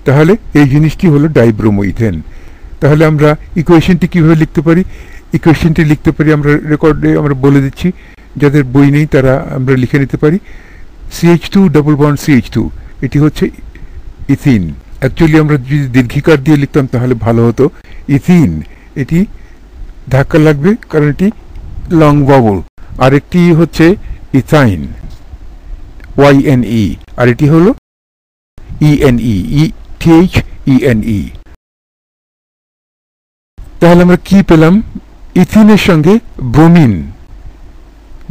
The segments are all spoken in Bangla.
তাহলে এই জিনিসটি হলো ডাইব্রোমো ইথেন। তাহলে আমরা ইকুয়েশনটি কিভাবে লিখতে পারি? ইকুয়েশনটি লিখতে পারি, আমরা রেকর্ডে আমরা বলে দিচ্ছি, যাদের বই নেই তারা আমরা লিখে নিতে পারি। CH2 ডবল বন্ড CH2, এটি হচ্ছে ইথিন। অ্যাকচুয়ালি আমরা যদি দীর্ঘিকার দিয়ে লিখতাম তাহলে ভালো হতো। ইথিন, এটি ধাক্কা লাগবে কারণ এটি লং ভাওয়েল। আরেকটি হচ্ছে ইথাইন, YNE, আর এটি হলো ENE, THENE। তাহলে আমরা কি পেলাম? ইথিনের সঙ্গে ব্রোমিন।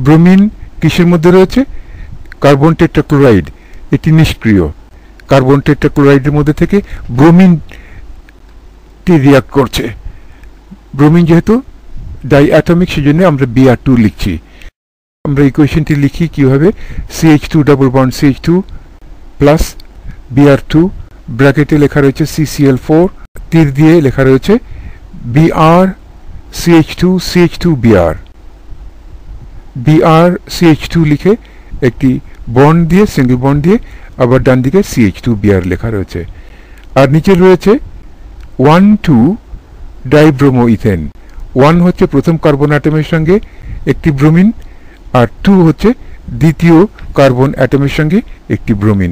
ব্রোমিন কিসের মধ্যে রয়েছে? কার্বন টেট্রাক্লোরাইড, এটি নিষ্ক্রিয়। কার্বন টেট্রাক্লোরাইডের মধ্যে থেকে ব্রোমিনটি রিয়াক্ট করছে। ব্রোমিন যেহেতু ডাই অ্যাটমিক, সেজন্য আমরা Br2 লিখছি। আমরা ইকুয়েশনটি লিখি কিভাবে? CH2 double bond CH2 plus Br2, ব্র্যাকেটে লেখা রয়েছে CCl4, তীর দিয়ে লেখা রয়েছে Br CH2 CH2 Br CH2 লিখে একটি বন্ড দিয়ে, সিঙ্গেল বন্ড দিয়ে আবার ডান দিকে CH2 Br লেখা রয়েছে। আর নিচে রয়েছে 1,2 ডাইব্রোমো ইথেন। 1 হচ্ছে প্রথম কার্বন অ্যাটমের সঙ্গে একটি ব্রোমিন, আর 2 হচ্ছে দ্বিতীয় কার্বন অ্যাটমের সঙ্গে একটি ব্রোমিন।